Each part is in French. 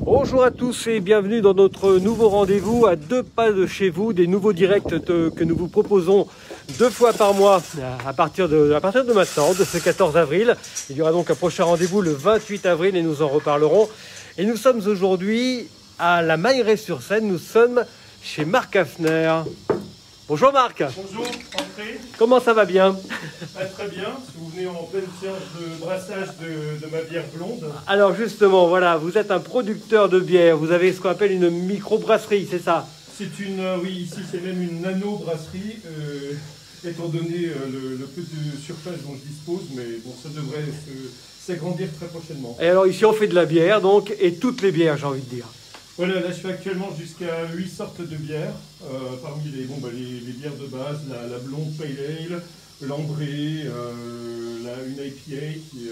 Bonjour à tous et bienvenue dans notre nouveau rendez-vous à 2 pas de chez vous, des nouveaux directs que nous vous proposons 2 fois par mois à partir de maintenant, de ce 14 avril. Il y aura donc un prochain rendez-vous le 28 avril et nous en reparlerons. Et nous sommes aujourd'hui à la Mailleraie-sur-Seine, nous sommes chez Marc Hafner. Bonjour Marc. Bonjour, entrez. Comment ça va bien? Très bien, vous venez en pleine séance de brassage de ma bière blonde. Alors justement, voilà, vous êtes un producteur de bière, vous avez ce qu'on appelle une micro-brasserie, c'est ça? C'est une, oui, ici c'est même une nano-brasserie, étant donné le peu de surface dont je dispose, mais bon, ça devrait s'agrandir très prochainement. Et alors ici on fait de la bière, donc, et toutes les bières, j'ai envie de dire. Voilà, là je fais actuellement jusqu'à 8 sortes de bières, parmi les bières de base, la blonde pale ale, l'ambrée, une IPA qui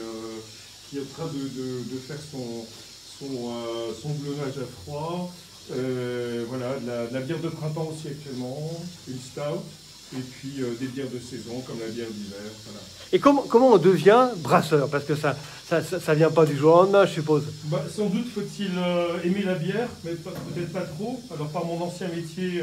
est en train de faire son blonnage à froid, voilà, de la bière de printemps aussi actuellement, une stout, et puis des bières de saison comme la bière d'hiver. Voilà. Et comment on devient brasseur? Parce que ça vient pas du jour au lendemain, je suppose. Bah, sans doute faut-il aimer la bière, mais peut-être pas trop. Alors par mon ancien métier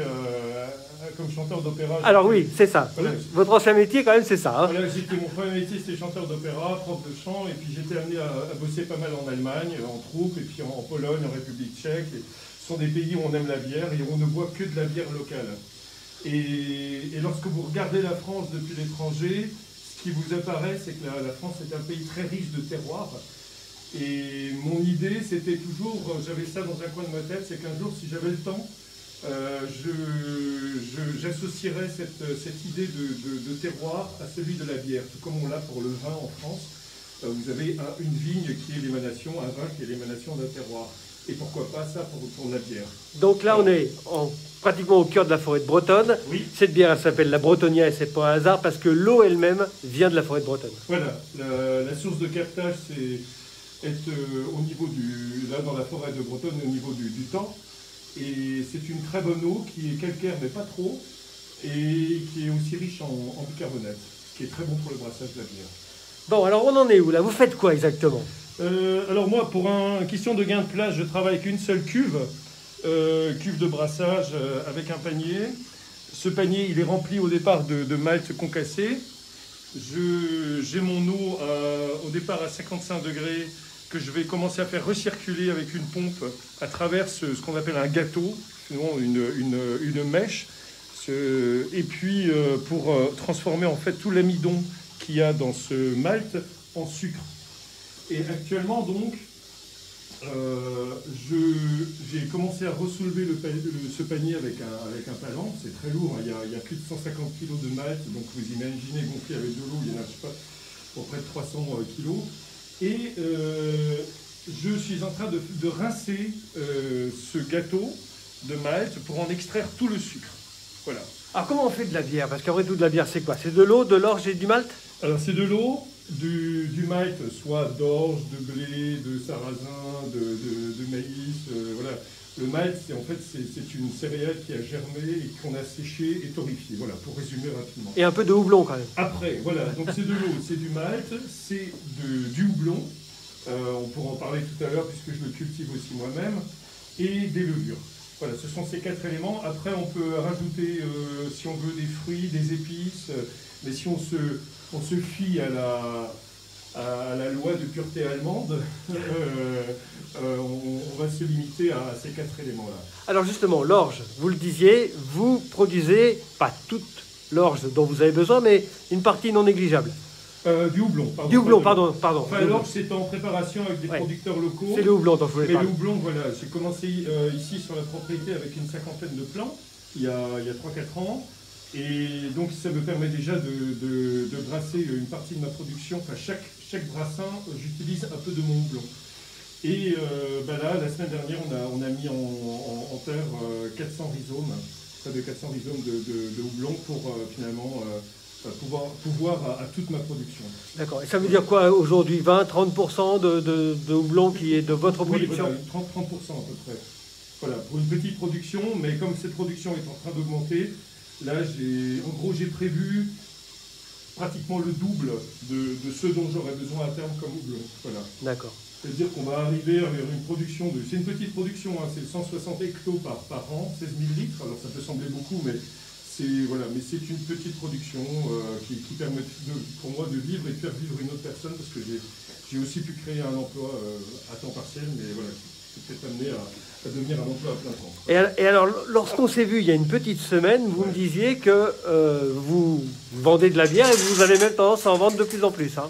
comme chanteur d'opéra... Alors oui, c'est ça. Voilà. Votre ancien métier quand même, c'est ça. Hein. Voilà, mon premier métier c'était chanteur d'opéra, prof de chant, et puis j'étais amené à bosser pas mal en Allemagne, en troupe, et puis en Pologne, en République tchèque. Et ce sont des pays où on aime la bière et on ne boit que de la bière locale. Et lorsque vous regardez la France depuis l'étranger, ce qui vous apparaît, c'est que la France est un pays très riche de terroirs. Et mon idée, c'était toujours, j'avais ça dans un coin de ma tête, c'est qu'un jour, si j'avais le temps, j'associerais cette idée de terroir à celui de la bière. Tout comme on l'a pour le vin en France, vous avez une vigne qui est l'émanation, un vin qui est l'émanation d'un terroir. Et pourquoi pas ça pour la bière. Donc là, on est pratiquement au cœur de la forêt de Bretonne. Oui. Cette bière, elle s'appelle la Bretonnia et c'est pas un hasard parce que l'eau elle-même vient de la forêt de Bretonne. Voilà, la source de captage, c'est au niveau là dans la forêt de Bretonne, au niveau du temps. Et c'est une très bonne eau qui est calcaire mais pas trop, et qui est aussi riche en bicarbonate, ce qui est très bon pour le brassage de la bière. Bon, alors on en est où là? Vous faites quoi exactement? Alors moi, pour une question de gain de place, je travaille avec une seule cuve de brassage avec un panier. Ce panier, il est rempli au départ de malt concassé. J'ai mon eau au départ à 55 degrés que je vais commencer à faire recirculer avec une pompe à travers ce qu'on appelle un gâteau, une mèche. Et puis pour transformer en fait tout l'amidon qu'il y a dans ce malt en sucre. Et actuellement donc, j'ai commencé à ressoulever ce panier avec un talent. C'est très lourd, hein. Il y a plus de 150 kg de malt, donc vous imaginez gonflé avec de l'eau, il y en a, je sais pas, pour près de 300 kg. Et je suis en train de rincer ce gâteau de malt pour en extraire tout le sucre. Voilà. Alors comment on fait de la bière? Parce qu'après tout, de la bière, c'est quoi? C'est de l'eau, de l'orge et du malt? Alors c'est de l'eau, du malt, soit d'orge, de blé, de sarrasin, de maïs, voilà. Le malt, c'est une céréale qui a germé et qu'on a séché et torréfié, voilà, pour résumer rapidement. Et un peu de houblon quand même. Après, voilà, donc c'est de l'eau, c'est du malt, c'est du houblon, on pourra en parler tout à l'heure puisque je le cultive aussi moi-même, et des levures. Voilà, ce sont ces 4 éléments. Après, on peut rajouter, si on veut, des fruits, des épices, mais si on se fie à la loi de pureté allemande, on va se limiter à ces 4 éléments-là. Alors justement, l'orge, vous le disiez, vous produisez pas toute l'orge dont vous avez besoin, mais une partie non négligeable. Du houblon, pardon. Du houblon, pardon. Enfin, l'orge, c'est en préparation avec des producteurs locaux. C'est le houblon dont je voulais parler. Mais le houblon, voilà, j'ai commencé ici sur la propriété avec une 50aine de plants, il y a 3-4 ans. Et donc ça me permet déjà de brasser une partie de ma production. Enfin, chaque brassin, j'utilise un peu de mon houblon. Et là, la semaine dernière, on a mis en terre 400 rhizomes, près de 400 rhizomes de houblon pour finalement pouvoir à toute ma production. D'accord. Et ça veut dire quoi aujourd'hui? 20-30% de houblon qui est de votre production? Oui, voilà, 30% à peu près. Voilà, pour une petite production, mais comme cette production est en train d'augmenter, là, j'ai prévu pratiquement le double de ce dont j'aurais besoin à terme comme houblon. Voilà. D'accord. C'est-à-dire qu'on va arriver vers une production de... C'est une petite production, hein, c'est 160 hectos par an, 16 000 litres. Alors ça peut sembler beaucoup, mais c'est voilà, mais c'est une petite production qui permet pour moi de vivre et de faire vivre une autre personne, parce que j'ai aussi pu créer un emploi à temps partiel, mais voilà, qui peut être amené à devenir un emploi à plein temps. Et alors, lorsqu'on s'est vu il y a une petite semaine, vous me disiez que vous vendez de la bière et vous avez même tendance à en vendre de plus en plus. Hein.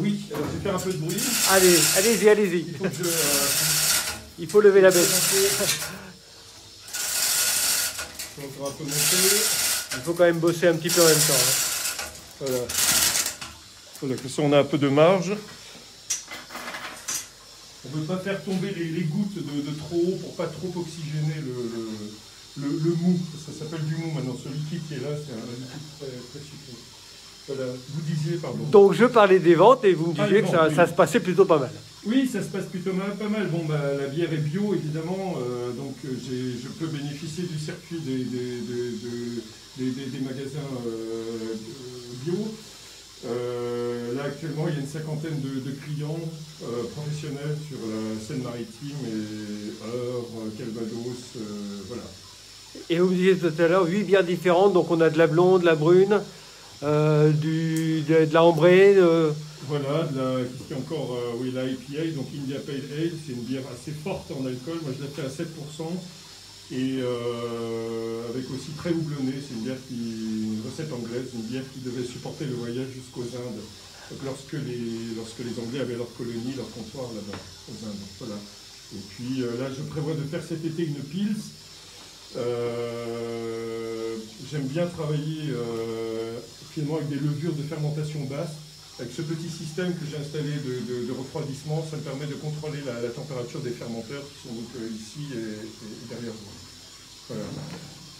Oui, alors je vais faire un peu de bruit. Allez, allez-y, allez-y. Il faut que Il faut lever la bête. Je vais encore un peu monter. Il faut quand même bosser un petit peu en même temps. Hein. Voilà. Voilà, comme ça on a un peu de marge. On ne veut pas faire tomber les gouttes de trop haut pour pas trop oxygéner le mou. Ça s'appelle du mou maintenant. Ce liquide qui est là, c'est un liquide très sucré. Voilà, vous disiez, pardon. Donc je parlais des ventes et vous me disiez que oui. ça se passait plutôt pas mal. Oui, ça se passe plutôt pas mal. Bon, bah, la bière est bio, évidemment, donc je peux bénéficier du circuit des magasins bio. Là, actuellement, il y a une cinquantaine de clients professionnels sur la Seine-Maritime et Eure, Calvados, voilà. Et vous me disiez tout à l'heure 8 bières différentes, donc on a de la blonde, de la brune, de la ambrée. Voilà, ici encore, oui, la IPA, donc India Pale Ale, c'est une bière assez forte en alcool. Moi, je l'ai fait à 7%. Et avec aussi très houblonnée, c'est une recette anglaise, une bière qui devait supporter le voyage jusqu'aux Indes. Donc lorsque les Anglais avaient leur colonie, leur comptoir là-bas, aux Indes. Voilà. Et puis là, je prévois de faire cet été une Pils. J'aime bien travailler finalement avec des levures de fermentation basse. Avec ce petit système que j'ai installé de refroidissement, ça me permet de contrôler la température des fermenteurs qui sont donc ici et derrière vous. Voilà.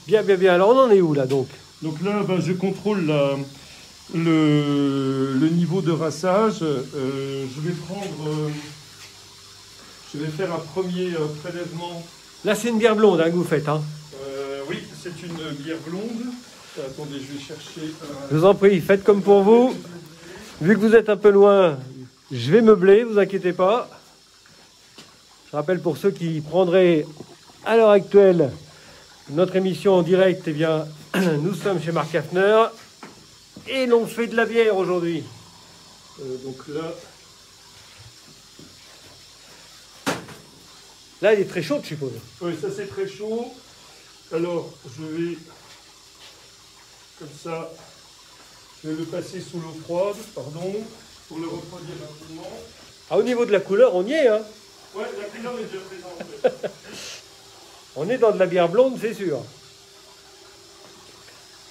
Bien, bien, bien. Alors on en est où là donc? Donc là, je contrôle le niveau de rassage. Je vais faire un premier prélèvement. Là c'est une bière blonde hein, que vous faites. Hein. Oui, c'est une bière blonde. Attendez, je vais chercher. Je vous en prie, faites comme pour vous. Vu que vous êtes un peu loin, je vais meubler, vous inquiétez pas. Je rappelle pour ceux qui prendraient à l'heure actuelle notre émission en direct, eh bien, nous sommes chez Marc Hafner et l'on fait de la bière aujourd'hui. Donc là... Là, elle est très chaude, je suppose. Oui, ça c'est très chaud. Alors, je vais, comme ça, je vais le passer sous l'eau froide, pardon, pour le refroidir rapidement. Ah, au niveau de la couleur, on y est, hein. Ouais, la couleur est déjà présente. En fait. On est dans de la bière blonde, c'est sûr.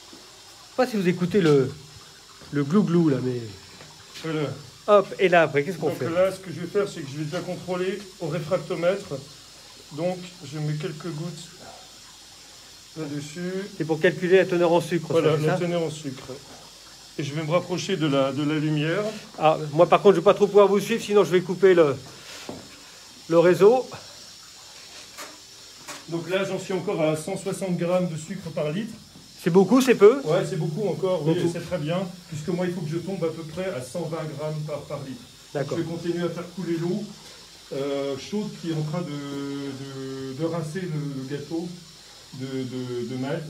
Je sais pas si vous écoutez le glou-glou, là, mais... Voilà. Hop, et là, après, qu'est-ce qu'on fait? Donc là, ce que je vais faire, c'est que je vais déjà contrôler au réfractomètre. Donc, je mets quelques gouttes là-dessus. C'est pour calculer la teneur en sucre, voilà, ça, la teneur en sucre. Et je vais me rapprocher de la lumière. Ah, moi, par contre, je ne vais pas trop pouvoir vous suivre, sinon je vais couper le réseau. Donc là, j'en suis encore à 160 grammes de sucre par litre. C'est beaucoup, c'est peu? Ouais, c'est beaucoup encore, oui, Beaucoup. c'est très bien. Puisque moi, il faut que je tombe à peu près à 120 grammes par litre. D'accord. Je vais continuer à faire couler l'eau chaude qui est en train de rincer le gâteau de malt.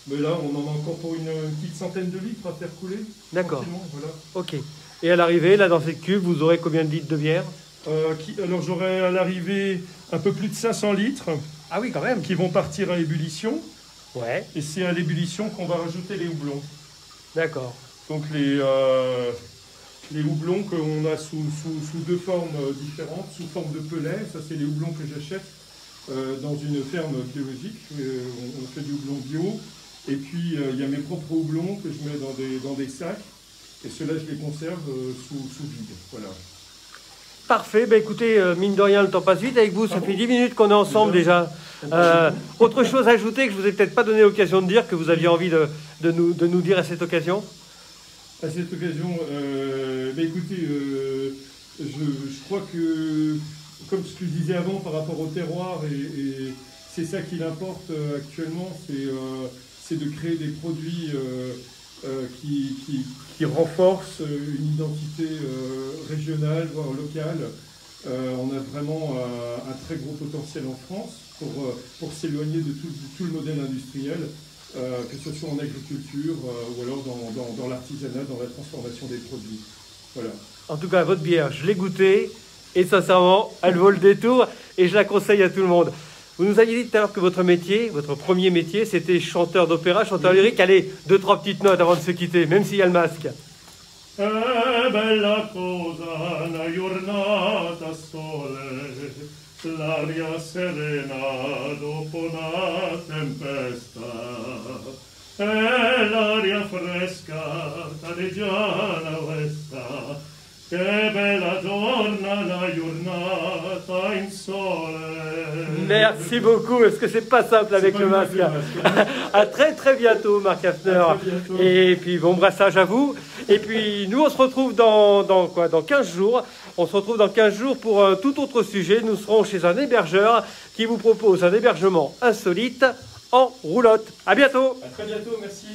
Mais là, on en a encore pour une petite centaine de litres à faire couler. D'accord. Voilà. Ok. Et à l'arrivée, là, dans cette cuve, vous aurez combien de litres de bière? Alors, j'aurai à l'arrivée un peu plus de 500 litres. Ah oui, quand même. Qui vont partir à ébullition. Ouais. Et c'est à l'ébullition qu'on va rajouter les houblons. D'accord. Donc les houblons qu'on a sous deux formes différentes, sous forme de pellet, ça c'est les houblons que j'achète dans une ferme biologique, on fait du houblon bio, et puis il y a mes propres houblons que je mets dans des sacs, et ceux-là je les conserve sous vide, voilà. Parfait, ben écoutez, mine de rien, le temps passe vite avec vous, ça fait 10 minutes qu'on est ensemble déjà. Autre chose à ajouter que je vous ai peut-être pas donné l'occasion de dire, que vous aviez envie de nous dire à cette occasion? À cette occasion, écoutez, je crois que, comme ce que je disais avant par rapport au terroir, et c'est ça qui l'importe actuellement, c'est de créer des produits qui renforce une identité régionale, voire locale. On a vraiment un très gros potentiel en France pour s'éloigner de tout le modèle industriel, que ce soit en agriculture ou alors dans l'artisanat, dans la transformation des produits. Voilà. En tout cas, votre bière, je l'ai goûtée et sincèrement, elle vaut le détour et je la conseille à tout le monde. Vous nous aviez dit tout à l'heure que votre métier, votre premier métier, c'était chanteur d'opéra, chanteur lyrique. Allez, 2-3 petites notes avant de se quitter, même s'il y a le masque. Bella cosa, una giornata sole, l'aria serena dopo una tempesta, e l'aria fresca, careggiana questa, che bella giornata, una giornata in sole. Merci beaucoup. Est-ce que c'est pas simple avec le masque? À très très bientôt, Marc Hafner. Et puis bon brassage à vous. Et puis nous on se retrouve dans 15 jours. On se retrouve dans 15 jours pour un tout autre sujet. Nous serons chez un hébergeur qui vous propose un hébergement insolite en roulotte. À bientôt. À très bientôt, merci.